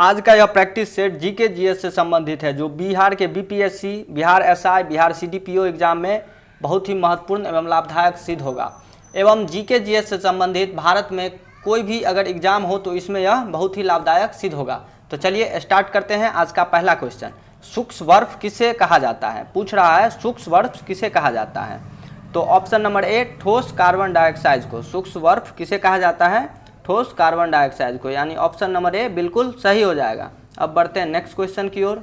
आज का यह प्रैक्टिस सेट जीके जीएस से संबंधित है, जो बिहार के BPSC, Bihar SI, Bihar CDPO exam में बहुत ही महत्वपूर्ण एवं लाभदायक सिद्ध होगा। एवं जीके जीएस से संबंधित भारत में कोई भी अगर एग्जाम हो तो इसमें यह बहुत ही लाभदायक सिद्ध होगा। तो चलिए स्टार्ट करते हैं आज का पहला क्वेश्चन। सूक्ष्म बर्फ किसे कहा जाता है? पूछ रहा है सूक्ष्म बर्फ किसे कहा जाता है। तो ऑप्शन नंबर ए, ठोस कार्बन डाइऑक्साइड को। सूक्ष्म बर्फ किसे कहा जाता है? ठोस कार्बन डाइऑक्साइड को, यानी ऑप्शन नंबर ए बिल्कुल सही हो जाएगा। अब बढ़ते हैं नेक्स्ट क्वेश्चन की ओर।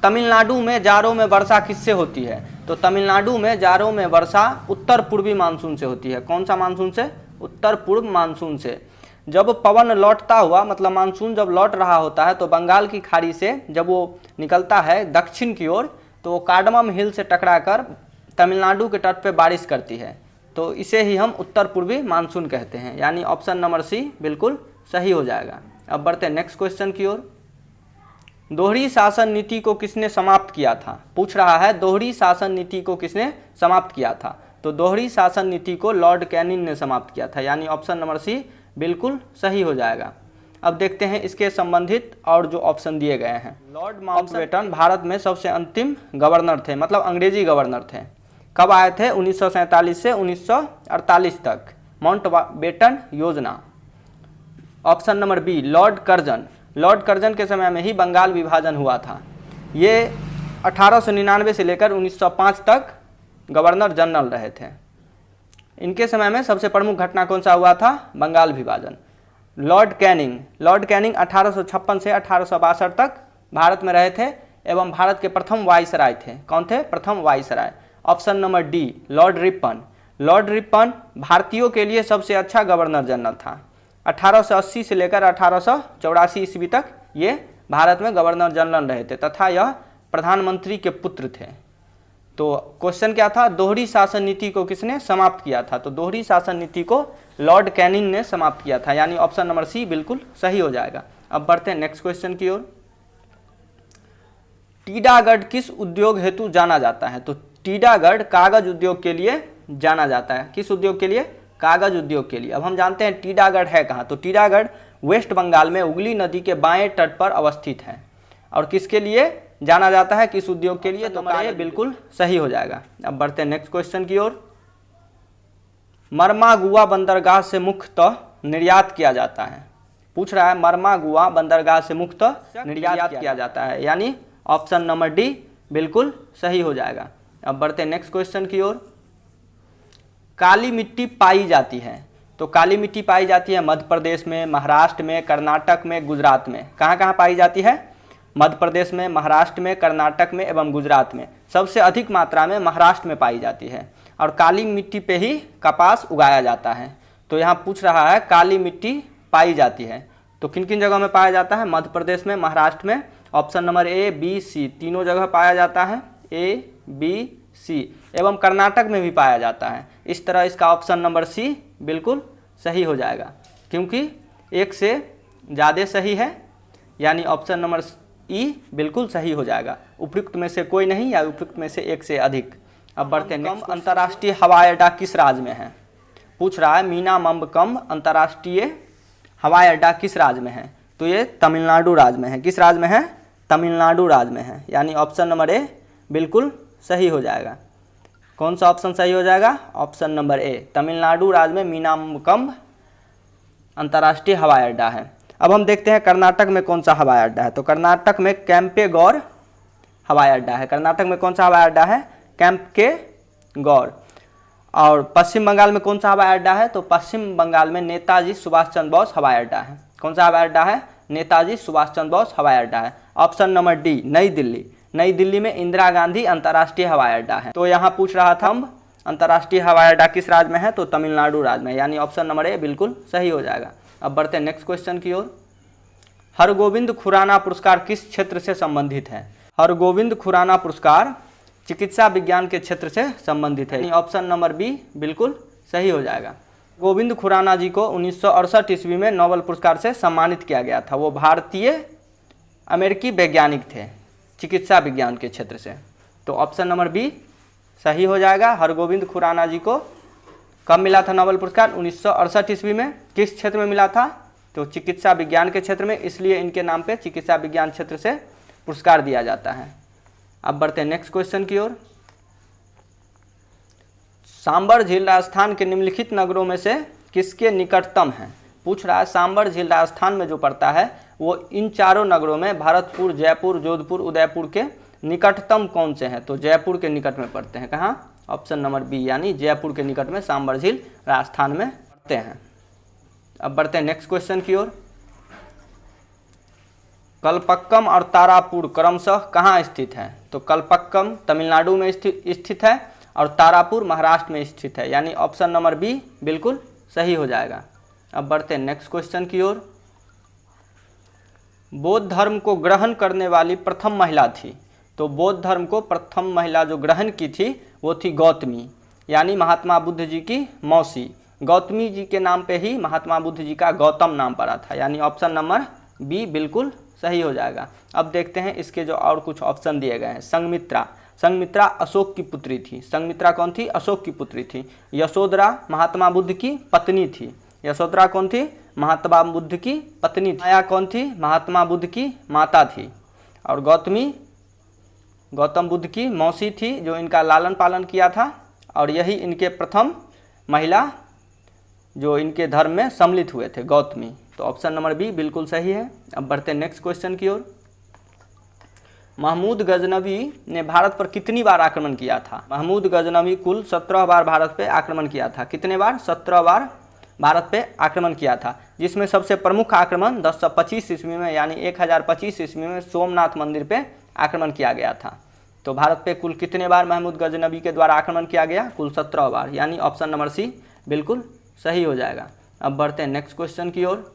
तमिलनाडु में जाड़ों में वर्षा किससे होती है? तो तमिलनाडु में जाड़ों में वर्षा उत्तर पूर्वी मानसून से होती है। कौन सा मानसून से? उत्तर पूर्व मानसून से। जब पवन लौटता हुआ, मतलब मानसून जब लौट रहा होता है तो बंगाल की खाड़ी से जब वो निकलता है दक्षिण की ओर तो वो कार्डमम हिल से टकराकर तमिलनाडु के तट पे बारिश करती है। तो इसे ही हम उत्तर पूर्वी मानसून कहते हैं, यानी ऑप्शन नंबर सी बिल्कुल सही हो जाएगा। अब बढ़ते हैं नेक्स्ट क्वेश्चन की ओर। दोहरी शासन नीति को किसने समाप्त किया था? पूछ रहा है दोहरी शासन नीति को किसने समाप्त किया था। तो दोहरी शासन नीति को लॉर्ड कैनिंग ने समाप्त किया था, यानी ऑप्शन नंबर सी बिल्कुल सही हो जाएगा। अब देखते हैं इसके संबंधित और जो ऑप्शन दिए गए हैं। लॉर्ड माउंटबेटन भारत में सबसे अंतिम गवर्नर थे, मतलब अंग्रेजी गवर्नर थे। कब आए थे? 1947 से 1948 तक। माउंटबेटन योजना। Option number B, Lord Curzon. Lord Curzon के समय में ही बंगाल विभाजन हुआ था। ये 1899 से लेकर 1905 तक गवर्नर जनरल रहे थे। इनके समय में सबसे प्रमुख घटना कौन सा हुआ था? बंगाल विभाजन। Lord Canning. लॉर्ड कैनिंग 1856 से 1862 तक भारत में रहे थे एवं भारत के प्रथम वाइसराय थे। कौन थे? प्रथम viceroy. Option number D, Lord Ripon. Lord Ripon भारतीयों के लिए सबसे अच्छा गवर्नर जनरल था। 1880 से लेकर 1884 ईस्वी तक ये भारत में गवर्नर जनरल रहे थे तथा यह प्रधानमंत्री के पुत्र थे। तो क्वेश्चन क्या था? दोहरी शासन नीति को किसने समाप्त किया था? तो दोहरी शासन नीति को लॉर्ड कैनिंग ने समाप्त किया था, यानी ऑप्शन नंबर सी बिल्कुल सही हो जाएगा। अब बढ़ते हैं नेक्स्ट क्वेश्चन की ओर। टीडागढ़ किस उद्योग हेतु जाना जाता है? तो टीडागढ़ कागज उद्योग के लिए जाना जाता है। किस उद्योग के लिए? कागज उद्योग के लिए। अब हम जानते हैं टीडागढ़ है कहाँ। तो टीडागढ़ वेस्ट बंगाल में हुगली नदी के बाएं तट पर अवस्थित है। और किसके लिए जाना जाता है? किस उद्योग के लिए? तो ये बिल्कुल सही हो जाएगा। अब बढ़ते हैं नेक्स्ट क्वेश्चन की ओर। मरमागुआ बंदरगाह से मुख्यतः निर्यात किया जाता है। पूछ रहा है मरमागुआ बंदरगाह से मुख्यतः निर्यात किया जाता है, यानी ऑप्शन नंबर डी बिल्कुल सही हो जाएगा। अब बढ़ते हैं नेक्स्ट क्वेश्चन की ओर। काली मिट्टी पाई जाती है। तो काली मिट्टी पाई जाती है मध्य प्रदेश में, महाराष्ट्र में, कर्नाटक में, गुजरात में। कहाँ कहाँ पाई जाती है? मध्य प्रदेश में, महाराष्ट्र में, कर्नाटक में एवं गुजरात में। सबसे अधिक मात्रा में महाराष्ट्र में पाई जाती है और काली मिट्टी पे ही कपास उगाया जाता है। तो यहाँ पूछ रहा है काली मिट्टी पाई जाती है तो किन किन जगहों में पाया जाता है? मध्य प्रदेश में, महाराष्ट्र में। ऑप्शन नंबर ए, बी, सी तीनों जगह पाया जाता है। ए, बी, सी एवं कर्नाटक में भी पाया जाता है। इस तरह इसका ऑप्शन नंबर सी बिल्कुल सही हो जाएगा, क्योंकि एक से ज़्यादा सही है, यानी ऑप्शन नंबर ई बिल्कुल सही हो जाएगा। उपयुक्त में से कोई नहीं या उपयुक्त में से एक से अधिक। अब बढ़ते हैं नेक्स्ट। अंतर्राष्ट्रीय हवाई अड्डा किस राज्य में है? पूछ रहा है मीना मम्बकम अंतर्राष्ट्रीय हवाई अड्डा किस राज्य में है? तो ये तमिलनाडु राज्य में है। किस राज्य में है? तमिलनाडु राज्य में है, यानी ऑप्शन नंबर ए बिल्कुल सही हो जाएगा। कौन सा ऑप्शन सही हो जाएगा? ऑप्शन नंबर ए, तमिलनाडु राज्य में मीनामकम अंतर्राष्ट्रीय हवाई अड्डा है। अब हम देखते हैं कर्नाटक में कौन सा हवाई अड्डा है। तो कर्नाटक में कैंपेगौड़ हवाई अड्डा है। कर्नाटक में कौन सा हवाई अड्डा है? कैंपेगौड़। और पश्चिम बंगाल में कौन सा हवाई अड्डा है? तो पश्चिम बंगाल में नेताजी सुभाष चंद्र बोस हवाई अड्डा है। कौन सा हवाई अड्डा है? नेताजी सुभाष चंद्र बोस हवाई अड्डा है। ऑप्शन नंबर डी, नई दिल्ली। नई दिल्ली में इंदिरा गांधी अंतर्राष्ट्रीय हवाई अड्डा है। तो यहाँ पूछ रहा था अंतर्राष्ट्रीय हवाई अड्डा किस राज्य में है? तो तमिलनाडु राज्य में, यानी ऑप्शन नंबर ए बिल्कुल सही हो जाएगा। अब बढ़ते हैं नेक्स्ट क्वेश्चन की ओर। हरगोविंद खुराना पुरस्कार किस क्षेत्र से संबंधित है? हरगोविंद खुराना पुरस्कार चिकित्सा विज्ञान के क्षेत्र से संबंधित है, यानी ऑप्शन नंबर बी बिल्कुल सही हो जाएगा। गोविंद खुराना जी को 1968 ईस्वी में नोबेल पुरस्कार से सम्मानित किया गया था। वो भारतीय अमेरिकी वैज्ञानिक थे चिकित्सा विज्ञान के क्षेत्र से। तो ऑप्शन नंबर बी सही हो जाएगा। हरगोविंद खुराना जी को कब मिला था नोबेल पुरस्कार? 1968 ईस्वी में। किस क्षेत्र में मिला था? तो चिकित्सा विज्ञान के क्षेत्र में, इसलिए इनके नाम पे चिकित्सा विज्ञान क्षेत्र से पुरस्कार दिया जाता है। अब बढ़ते हैं नेक्स्ट क्वेश्चन की ओर। सांबर झील राजस्थान के निम्नलिखित नगरों में से किसके निकटतम है? पूछ रहा है सांबर झील राजस्थान में जो पड़ता है वो इन चारों नगरों में भरतपुर, जयपुर, जोधपुर, उदयपुर के निकटतम कौन से हैं? तो जयपुर के निकट में पड़ते हैं। कहाँ? ऑप्शन नंबर बी, यानी जयपुर के निकट में सांबर झील राजस्थान में पड़ते हैं। अब बढ़ते हैं नेक्स्ट क्वेश्चन की ओर। कल्पक्कम और तारापुर क्रमशः कहाँ स्थित है? तो कल्पक्कम तमिलनाडु में स्थित है और तारापुर महाराष्ट्र में स्थित है, यानी ऑप्शन नंबर बी बिल्कुल सही हो जाएगा। अब बढ़ते हैं नेक्स्ट क्वेश्चन की ओर। बौद्ध धर्म को ग्रहण करने वाली प्रथम महिला थी। तो बौद्ध धर्म को प्रथम महिला जो ग्रहण की थी वो थी गौतमी, यानी महात्मा बुद्ध जी की मौसी। गौतमी जी के नाम पे ही महात्मा बुद्ध जी का गौतम नाम पड़ा था, यानी ऑप्शन नंबर बी बिल्कुल सही हो जाएगा। अब देखते हैं इसके जो और कुछ ऑप्शन दिए गए हैं। संघमित्रा, संघमित्रा अशोक की पुत्री थी। संघमित्रा कौन थी? अशोक की पुत्री थी। यशोधरा महात्मा बुद्ध की पत्नी थी। यशोधरा कौन थी? महात्मा बुद्ध की पत्नी थी। माया कौन थी? महात्मा बुद्ध की माता थी। और गौतमी गौतम बुद्ध की मौसी थी, जो इनका लालन पालन किया था, और यही इनके प्रथम महिला जो इनके धर्म में सम्मिलित हुए थे, गौतमी। तो ऑप्शन नंबर बी बिल्कुल सही है। अब बढ़ते हैं नेक्स्ट क्वेश्चन की ओर। महमूद गजनवी ने भारत पर कितनी बार आक्रमण किया था? महमूद गजनवी कुल 17 बार भारत पे आक्रमण किया था। कितने बार? 17 बार भारत पे आक्रमण किया था, जिसमें सबसे प्रमुख आक्रमण 1025 ईस्वी में, यानी 1025 ईस्वी में सोमनाथ मंदिर पे आक्रमण किया गया था। तो भारत पे कुल कितने बार महमूद गजनवी के द्वारा आक्रमण किया गया? कुल 17 बार, यानी ऑप्शन नंबर सी बिल्कुल सही हो जाएगा। अब बढ़ते हैं नेक्स्ट क्वेश्चन की ओर।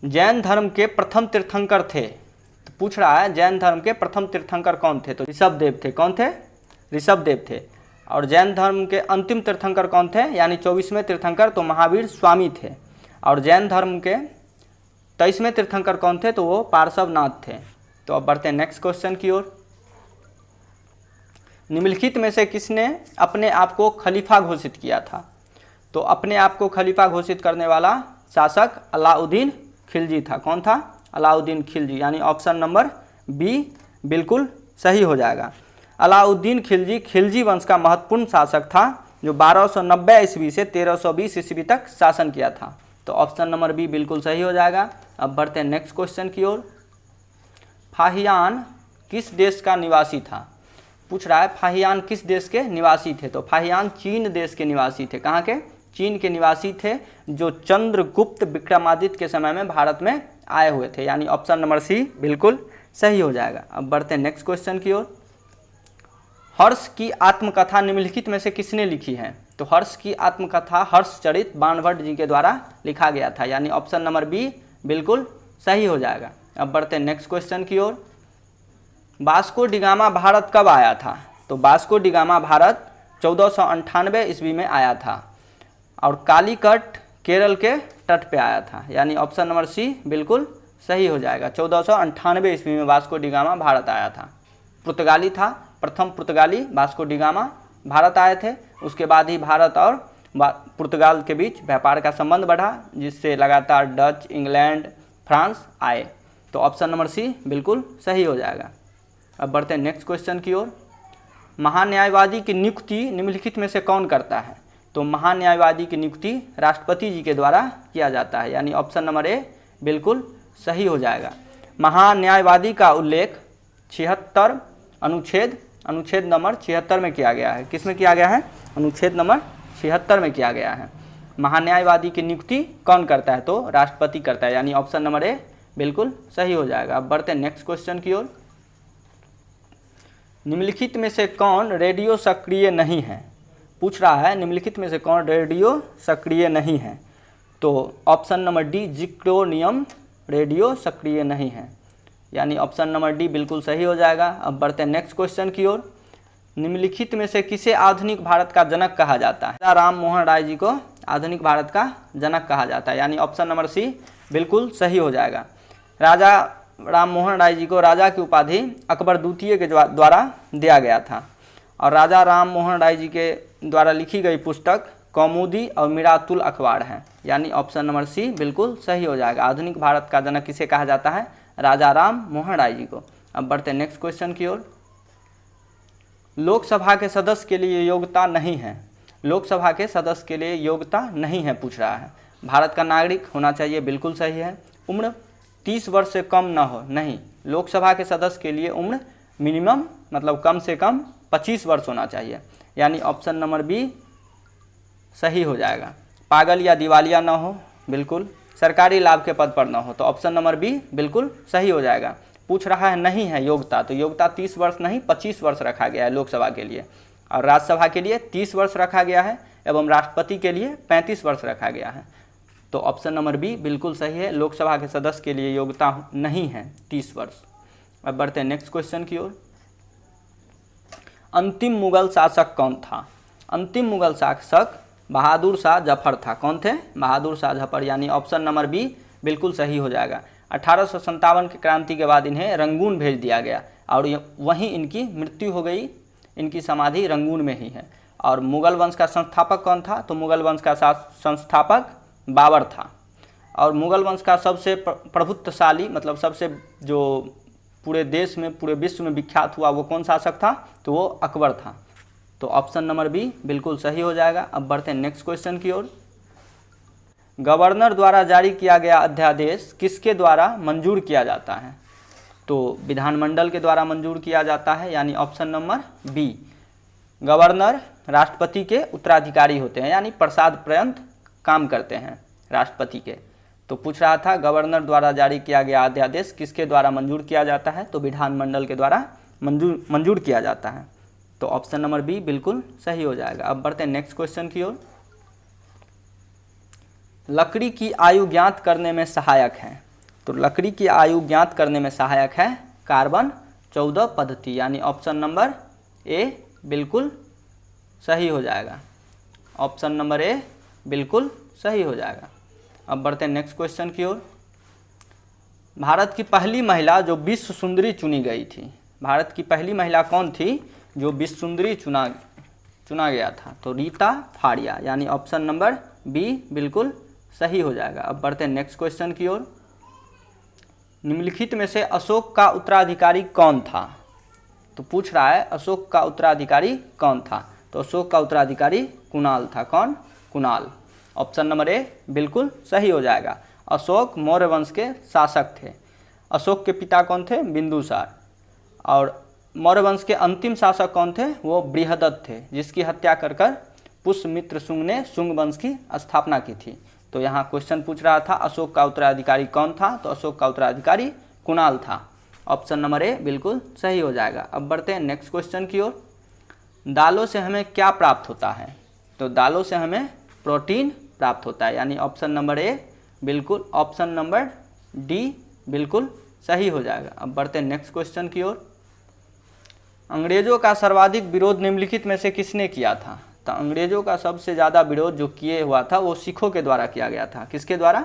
जैन धर्म के प्रथम तीर्थंकर थे। तो पूछ रहा है जैन धर्म के प्रथम तीर्थंकर कौन थे? तो ऋषभदेव थे। कौन थे? ऋषभदेव थे। और जैन धर्म के अंतिम तीर्थंकर कौन थे? यानी 24वें तीर्थंकर तो महावीर स्वामी थे। और जैन धर्म के 23वें तीर्थंकर कौन थे? तो वो पार्श्वनाथ थे। तो अब बढ़ते हैं नेक्स्ट क्वेश्चन की ओर। निम्नलिखित में से किसने अपने आप को खलीफा घोषित किया था? तो अपने आप को खलीफा घोषित करने वाला शासक अलाउद्दीन खिलजी था। कौन था? अलाउद्दीन खिलजी, यानी ऑप्शन नंबर बी बिल्कुल सही हो जाएगा। अलाउद्दीन खिलजी खिलजी वंश का महत्वपूर्ण शासक था, जो 1290 ईस्वी से 1320 ईस्वी तक शासन किया था। तो ऑप्शन नंबर बी बिल्कुल सही हो जाएगा। अब बढ़ते हैं नेक्स्ट क्वेश्चन की ओर। फाहियान किस देश का निवासी था? पूछ रहा है फाहियान किस देश के निवासी थे? तो फाहियान चीन देश के निवासी थे। कहाँ के? चीन के निवासी थे, जो चंद्रगुप्त विक्रमादित्य के समय में भारत में आए हुए थे, यानी ऑप्शन नंबर सी बिल्कुल सही हो जाएगा। अब बढ़ते हैं नेक्स्ट क्वेश्चन की ओर। हर्ष की आत्मकथा निम्नलिखित में से किसने लिखी है? तो हर्ष की आत्मकथा हर्षचरित बाणभट्ट जी के द्वारा लिखा गया था, यानी ऑप्शन नंबर बी बिल्कुल सही हो जाएगा। अब बढ़ते हैं नेक्स्ट क्वेश्चन की ओर। वास्को डिगामा भारत कब आया था? तो वास्को डिगामा भारत 1498 ईस्वी में आया था, और कालीकट केरल के तट पे आया था, यानी ऑप्शन नंबर सी बिल्कुल सही हो जाएगा। 1498 ईस्वी में वास्को डिगामा भारत आया था। पुर्तगाली था, प्रथम पुर्तगाली वास्को डिगामा भारत आए थे। उसके बाद ही भारत और पुर्तगाल के बीच व्यापार का संबंध बढ़ा, जिससे लगातार डच, इंग्लैंड, फ्रांस आए। तो ऑप्शन नंबर सी बिल्कुल सही हो जाएगा। अब बढ़ते हैं नेक्स्ट क्वेश्चन की ओर। महान्यायवादी की नियुक्ति निम्नलिखित में से कौन करता है? तो महान्यायवादी की नियुक्ति राष्ट्रपति जी के द्वारा किया जाता है, यानी ऑप्शन नंबर ए बिल्कुल सही हो जाएगा। महान्यायवादी का उल्लेख 76 अनुच्छेद नंबर 76 में किया गया है। किस में किया गया है? अनुच्छेद नंबर 76 में किया गया है। महान्यायवादी की नियुक्ति कौन करता है? तो राष्ट्रपति करता है, यानी ऑप्शन नंबर ए बिल्कुल सही हो जाएगा। अब बढ़ते हैं नेक्स्ट क्वेश्चन की ओर। निम्नलिखित में से कौन रेडियो सक्रिय नहीं है? पूछ रहा है निम्नलिखित में से कौन रेडियो सक्रिय नहीं है? तो option number D zirconium radio सक्रिय नहीं है, यानी ऑप्शन नंबर डी बिल्कुल सही हो जाएगा। अब बढ़ते हैं नेक्स्ट क्वेश्चन की ओर। निम्नलिखित में से किसे आधुनिक भारत का जनक कहा जाता है? राजा राम मोहन राय जी को आधुनिक भारत का जनक कहा जाता है, यानी ऑप्शन नंबर सी बिल्कुल सही हो जाएगा। राजा राम मोहन राय जी को राजा की उपाधि अकबर द्वितीय के द्वारा दिया गया था। और राजा राम मोहन राय जी के द्वारा लिखी गई पुस्तक कौमुदी और मिरातुल अखबार हैं, यानी ऑप्शन नंबर सी बिल्कुल सही हो जाएगा। आधुनिक भारत का जनक किसे कहा जाता है? राजा राम मोहन राय जी को। अब बढ़ते हैं नेक्स्ट क्वेश्चन की ओर। लोकसभा के सदस्य के लिए योग्यता नहीं है, लोकसभा के सदस्य के लिए योग्यता नहीं है पूछ रहा है। भारत का नागरिक होना चाहिए, बिल्कुल सही है। उम्र 30 वर्ष से कम ना हो, नहीं, लोकसभा के सदस्य के लिए उम्र मिनिमम मतलब कम से कम 25 वर्ष होना चाहिए, यानी ऑप्शन नंबर बी सही हो जाएगा। पागल या दिवालिया ना हो, बिल्कुल। सरकारी लाभ के पद पर ना हो, तो ऑप्शन नंबर बी बिल्कुल सही हो जाएगा। पूछ रहा है नहीं है योग्यता, तो योग्यता 30 वर्ष नहीं 25 वर्ष रखा गया है लोकसभा के लिए, और राज्यसभा के लिए 30 वर्ष रखा गया है, एवं राष्ट्रपति के लिए 35 वर्ष रखा गया है। तो ऑप्शन नंबर बी बिल्कुल सही है, लोकसभा के सदस्य के लिए योग्यता नहीं है 30 वर्ष। अब बढ़ते हैं नेक्स्ट क्वेश्चन की ओर। अंतिम मुगल शासक कौन था? अंतिम मुगल शासक बहादुर शाह जफर था। कौन थे? बहादुर शाह जफर, यानी ऑप्शन नंबर बी बिल्कुल सही हो जाएगा। 1857 की क्रांति के बाद इन्हें रंगून भेज दिया गया और वहीं इनकी मृत्यु हो गई। इनकी समाधि रंगून में ही है। और मुगल वंश का संस्थापक कौन था? तो मुगल वंश का संस्थापक बाबर था। और मुगल वंश का सबसे प्रभुत्वशाली मतलब सबसे जो पूरे देश में पूरे विश्व में विख्यात हुआ वो कौन शासक था? तो वो अकबर था। तो ऑप्शन नंबर बी बिल्कुल सही हो जाएगा। अब बढ़ते हैं नेक्स्ट क्वेश्चन की ओर। गवर्नर द्वारा जारी किया गया अध्यादेश किसके द्वारा मंजूर किया जाता है? तो विधानमंडल के द्वारा मंजूर किया जाता है, यानी ऑप्शन नंबर बी। गवर्नर राष्ट्रपति के उत्तराधिकारी होते हैं, यानी प्रसाद पर्यंत काम करते हैं राष्ट्रपति के। तो पूछ रहा था गवर्नर द्वारा जारी किया गया अध्यादेश किसके द्वारा मंजूर किया जाता है? तो विधानमंडल के द्वारा मंजूर किया जाता है। तो ऑप्शन नंबर बी बिल्कुल सही हो जाएगा। अब बढ़ते हैं नेक्स्ट क्वेश्चन की ओर। लकड़ी की आयु ज्ञात करने में सहायक है, तो लकड़ी की आयु ज्ञात करने में सहायक है कार्बन 14 पद्धति, यानी ऑप्शन नंबर ए बिल्कुल सही हो जाएगा। ऑप्शन नंबर ए बिल्कुल सही हो जाएगा। अब बढ़ते हैं नेक्स्ट क्वेश्चन की ओर। भारत की पहली महिला जो विश्व सुंदरी चुनी गई थी, भारत की पहली महिला कौन थी जो विश्व सुंदरी चुना गया था? तो रीता फाड़िया, यानी ऑप्शन नंबर बी बिल्कुल सही हो जाएगा। अब बढ़ते हैं नेक्स्ट क्वेश्चन की ओर। निम्नलिखित में से अशोक का उत्तराधिकारी कौन था? तो पूछ रहा है अशोक का उत्तराधिकारी कौन था? तो अशोक का उत्तराधिकारी कुणाल था। कौन? कुणाल। ऑप्शन नंबर ए बिल्कुल सही हो जाएगा। अशोक मौर्य वंश के शासक थे। अशोक के पिता कौन थे? बिंदुसार। और मौर्य वंश के अंतिम शासक कौन थे? वो बृहदत्त थे, जिसकी हत्या कर पुष्यमित्र शुंग ने शुंग वंश की स्थापना की थी। तो यहाँ क्वेश्चन पूछ रहा था अशोक का उत्तराधिकारी कौन था? तो अशोक का उत्तराधिकारी कुणाल था। ऑप्शन नंबर ए बिल्कुल सही हो जाएगा। अब बढ़ते हैं नेक्स्ट क्वेश्चन की ओर। दालों से हमें क्या प्राप्त होता है? तो दालों से हमें प्रोटीन प्राप्त होता है, यानी ऑप्शन नंबर ए बिल्कुल, ऑप्शन नंबर डी बिल्कुल सही हो जाएगा। अब बढ़ते हैं नेक्स्ट क्वेश्चन की ओर। अंग्रेजों का सर्वाधिक विरोध निम्नलिखित में से किसने किया था? तो अंग्रेजों का सबसे ज़्यादा विरोध जो किए हुआ था वो सिखों के द्वारा किया गया था। किसके द्वारा?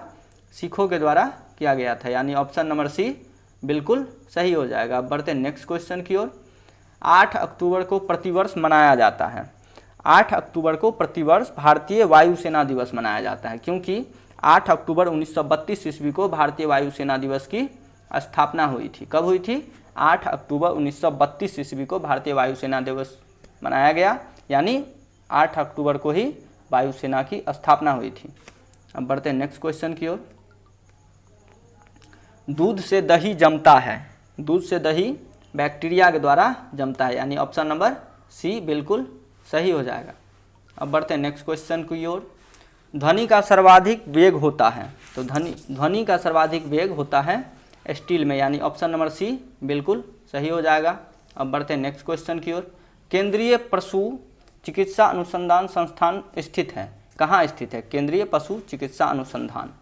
सिखों के द्वारा किया गया था, यानी ऑप्शन नंबर सी बिल्कुल सही हो जाएगा। अब बढ़ते हैं नेक्स्ट क्वेश्चन की ओर। 8 अक्टूबर को प्रतिवर्ष मनाया जाता है, 8 अक्टूबर को प्रतिवर्ष भारतीय वायुसेना दिवस मनाया जाता है, क्योंकि 8 अक्टूबर 1932 ईस्वी को भारतीय वायुसेना दिवस की स्थापना हुई थी। कब हुई थी? 8 अक्टूबर 1932 ईस्वी को भारतीय वायुसेना दिवस मनाया गया, यानी 8 अक्टूबर को ही वायुसेना की स्थापना हुई थी। अब बढ़ते हैं नेक्स्ट क्वेश्चन की ओर। दूध से दही जमता है, दूध से दही बैक्टीरिया के द्वारा जमता है, यानी ऑप्शन नंबर सी बिल्कुल सही हो जाएगा। अब बढ़ते हैं नेक्स्ट क्वेश्चन की ओर। ध्वनि का सर्वाधिक वेग होता है, तो ध्वनि का सर्वाधिक वेग होता है स्टील में, यानी ऑप्शन नंबर सी बिल्कुल सही हो जाएगा। अब बढ़ते हैं नेक्स्ट क्वेश्चन की ओर। केंद्रीय पशु चिकित्सा अनुसंधान संस्थान स्थित है, कहाँ स्थित है? केंद्रीय पशु चिकित्सा अनुसंधान,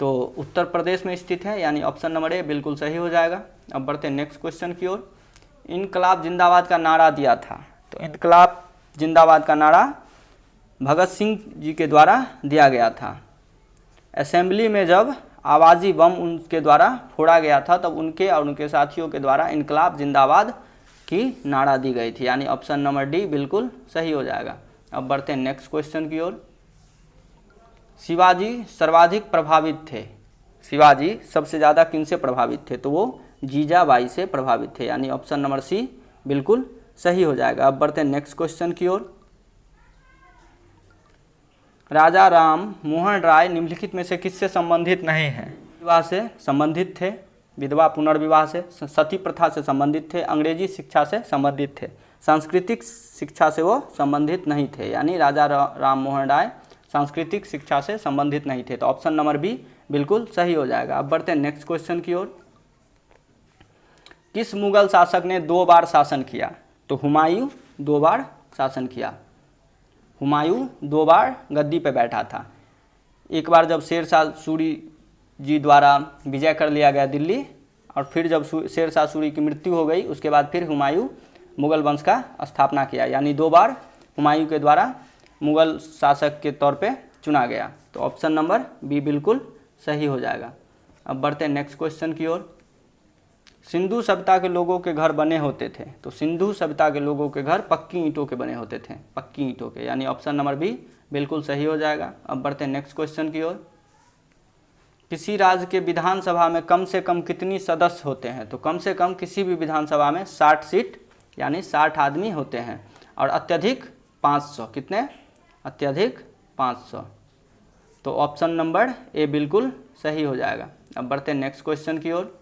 तो उत्तर प्रदेश में स्थित है, यानी ऑप्शन नंबर ए बिल्कुल सही हो जाएगा। अब बढ़ते हैं नेक्स्ट क्वेश्चन की ओर। इनकलाब जिंदाबाद का नारा दिया था, तो इनकलाब जिंदाबाद का नारा भगत सिंह जी के द्वारा दिया गया था। असेंबली में जब आवाज़ी बम उनके द्वारा फोड़ा गया था तब उनके और उनके साथियों के द्वारा इनकलाब जिंदाबाद की नारा दी गई थी, यानी ऑप्शन नंबर डी बिल्कुल सही हो जाएगा। अब बढ़ते हैं नेक्स्ट क्वेश्चन की ओर। शिवाजी सर्वाधिक प्रभावित थे, शिवाजी सबसे ज़्यादा किनसे प्रभावित थे, तो वो जीजाबाई से प्रभावित थे, यानी ऑप्शन नंबर सी बिल्कुल सही हो जाएगा। अब बढ़ते हैं नेक्स्ट क्वेश्चन की ओर। राजा राम मोहन राय निम्नलिखित में से किससे संबंधित नहीं हैं? विवाह से संबंधित थे, विधवा पुनर्विवाह से, सती प्रथा से संबंधित थे, अंग्रेजी शिक्षा से संबंधित थे, सांस्कृतिक शिक्षा से वो संबंधित नहीं थे, यानी राजा राम मोहन राय सांस्कृतिक शिक्षा से संबंधित नहीं थे, तो ऑप्शन नंबर बी बिल्कुल सही हो जाएगा। अब बढ़ते हैं नेक्स्ट क्वेश्चन की ओर। किस मुगल शासक ने 2 बार शासन किया? तो हुमायूं 2 बार शासन किया, हुमायूं 2 बार गद्दी पे बैठा था। एक बार जब शेरशाह सूरी जी द्वारा विजय कर लिया गया दिल्ली, और फिर जब शेरशाह सूरी की मृत्यु हो गई उसके बाद फिर हुमायूं मुगल वंश का स्थापना किया, यानी 2 बार हुमायूं के द्वारा मुगल शासक के तौर पे चुना गया, तो ऑप्शन नंबर बी बिल्कुल सही हो जाएगा। अब बढ़ते हैं नेक्स्ट क्वेश्चन की ओर। सिंधु सभ्यता के लोगों के घर बने होते थे, तो सिंधु सभ्यता के लोगों के घर पक्की ईंटों के बने होते थे, पक्की ईंटों के, यानी ऑप्शन नंबर बी बिल्कुल सही हो जाएगा। अब बढ़ते हैं नेक्स्ट क्वेश्चन की ओर। किसी राज्य के विधानसभा में कम से कम कितनी सदस्य होते हैं? तो कम से कम किसी भी विधानसभा में 60 सीट यानी 60 आदमी होते हैं, और अत्यधिक 500, कितने? अत्यधिक 500, तो ऑप्शन नंबर ए बिल्कुल सही हो जाएगा। अब बढ़ते हैं नेक्स्ट क्वेश्चन की ओर।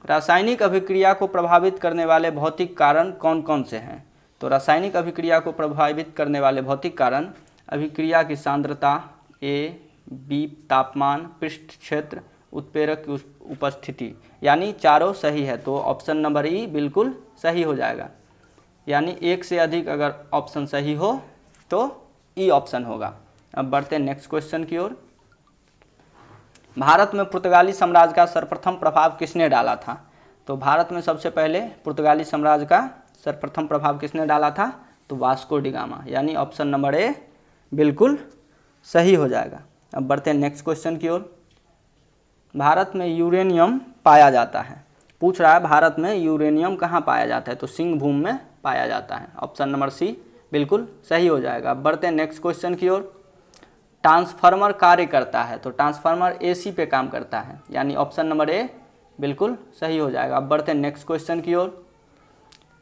रासायनिक अभिक्रिया को प्रभावित करने वाले भौतिक कारण कौन कौन से हैं? तो रासायनिक अभिक्रिया को प्रभावित करने वाले भौतिक कारण अभिक्रिया की सांद्रता, ए, बी तापमान, पृष्ठ क्षेत्र, उत्प्रेरक की उपस्थिति, यानी चारों सही है, तो ऑप्शन नंबर ई बिल्कुल सही हो जाएगा। यानी एक से अधिक अगर ऑप्शन सही हो तो ई ऑप्शन होगा। अब बढ़ते हैं नेक्स्ट क्वेश्चन की ओर। भारत में पुर्तगाली साम्राज्य का सर्वप्रथम प्रभाव किसने डाला था? तो भारत में सबसे पहले पुर्तगाली साम्राज्य का सर्वप्रथम प्रभाव किसने डाला था? तो वास्को डी गामा, यानी ऑप्शन नंबर ए बिल्कुल सही हो जाएगा। अब बढ़ते हैं नेक्स्ट क्वेश्चन की ओर। भारत में यूरेनियम पाया जाता है, पूछ रहा है भारत में यूरेनियम कहाँ पाया जाता है? तो सिंहभूम में पाया जाता है, ऑप्शन नंबर सी बिल्कुल सही हो जाएगा। अब बढ़ते हैं नेक्स्ट क्वेश्चन की ओर। ट्रांसफार्मर कार्य करता है, तो ट्रांसफार्मर एसी पे काम करता है, यानी ऑप्शन नंबर ए बिल्कुल सही हो जाएगा। अब बढ़ते हैं नेक्स्ट क्वेश्चन की ओर।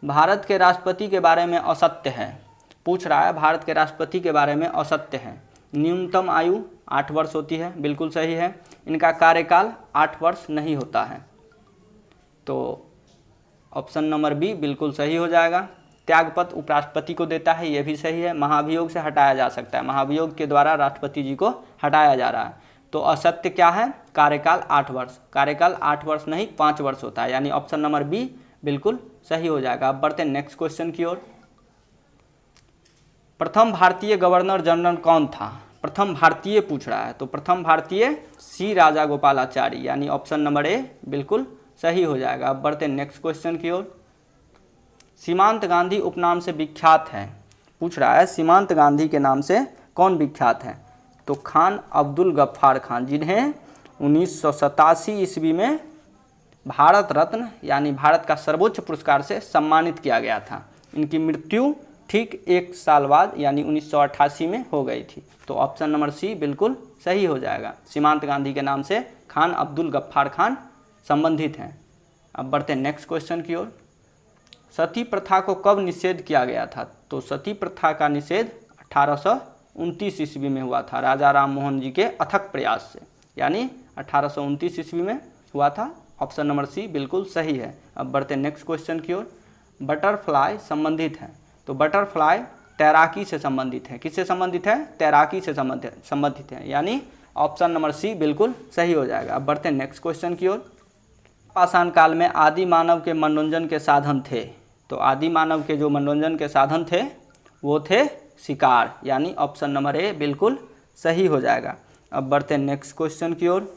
भारत के राष्ट्रपति के बारे में असत्य है, पूछ रहा है भारत के राष्ट्रपति के बारे में असत्य है। न्यूनतम आयु 8 वर्ष होती है, बिल्कुल सही है। इनका कार्यकाल 8 वर्ष नहीं होता है, तो ऑप्शन नंबर बी बिल्कुल सही हो जाएगा। त्यागपत्र उपराष्ट्रपति को देता है, यह भी सही है। महाभियोग से हटाया जा सकता है, महाभियोग के द्वारा राष्ट्रपति जी को हटाया जा रहा है, तो असत्य क्या है? कार्यकाल 8 वर्ष, कार्यकाल 8 वर्ष नहीं 5 वर्ष होता है, यानी ऑप्शन नंबर बी बिल्कुल सही हो जाएगा। अब बढ़ते हैं नेक्स्ट क्वेश्चन की ओर। प्रथम भारतीय गवर्नर जनरल कौन था? प्रथम भारतीय पूछ रहा है, तो प्रथम भारतीय सी राजागोपालाचारी, यानी ऑप्शन नंबर ए बिल्कुल सही हो जाएगा। अब बढ़ते हैं नेक्स्ट क्वेश्चन की ओर। सीमांत गांधी उपनाम से विख्यात है, पूछ रहा है सीमांत गांधी के नाम से कौन विख्यात है? तो खान अब्दुल गफ्फार खान, जिन्हें 1987 ईस्वी में भारत रत्न यानी भारत का सर्वोच्च पुरस्कार से सम्मानित किया गया था। इनकी मृत्यु ठीक 1 साल बाद यानी 1988 में हो गई थी, तो ऑप्शन नंबर सी बिल्कुल सही हो जाएगा। सीमांत गांधी के नाम से खान अब्दुल गफ्फार खान संबंधित हैं। अब बढ़ते हैं नेक्स्ट क्वेश्चन की ओर। सती प्रथा को कब निषेध किया गया था? तो सती प्रथा का निषेध 1829 ईस्वी में हुआ था, राजा राम मोहन जी के अथक प्रयास से, यानी 1829 ईस्वी में हुआ था, ऑप्शन नंबर सी बिल्कुल सही है। अब बढ़ते हैं नेक्स्ट क्वेश्चन की ओर। बटरफ्लाई संबंधित है, तो बटरफ्लाई तैराकी से संबंधित है, किससे संबंधित है? तैराकी से संबंधित है, यानी ऑप्शन नंबर सी बिल्कुल सही हो जाएगा। अब बढ़ते हैं नेक्स्ट क्वेश्चन की ओर। पाषाण काल में आदि मानव के मनोरंजन के साधन थे, तो आदि मानव के जो मनोरंजन के साधन थे वो थे शिकार, यानी ऑप्शन नंबर ए बिल्कुल सही हो जाएगा। अब बढ़ते हैं नेक्स्ट क्वेश्चन की ओर।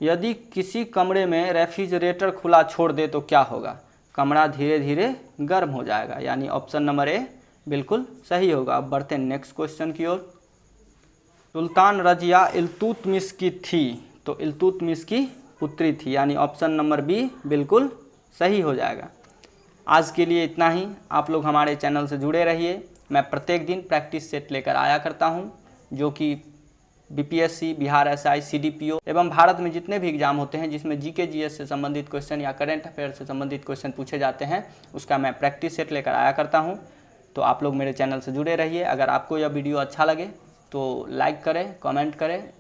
यदि किसी कमरे में रेफ्रिजरेटर खुला छोड़ दे तो क्या होगा? कमरा धीरे धीरे गर्म हो जाएगा, यानी ऑप्शन नंबर ए बिल्कुल सही होगा। अब बढ़ते हैं नेक्स्ट क्वेश्चन की ओर। सुल्तान रजिया इल्तुतमिश की थी, तो इल्तुतमिश की पुत्री थी, यानी ऑप्शन नंबर बी बिल्कुल सही हो जाएगा। आज के लिए इतना ही। आप लोग हमारे चैनल से जुड़े रहिए, मैं प्रत्येक दिन प्रैक्टिस सेट लेकर आया करता हूँ। जो कि बीपीएससी, बिहार एसआई, सीडीपीओ एवं भारत में जितने भी एग्जाम होते हैं जिसमें जीके जीएस से संबंधित क्वेश्चन या करंट अफेयर से संबंधित क्वेश्चन पूछे जाते हैं, उसका मैं प्रैक्टिस सेट लेकर आया करता हूं। तो आप लोग मेरे चैनल से जुड़े रहिए। अगर आपको यह वीडियो अच्छा लगे तो लाइक करें, कमेंट करें।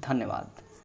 धन्यवाद।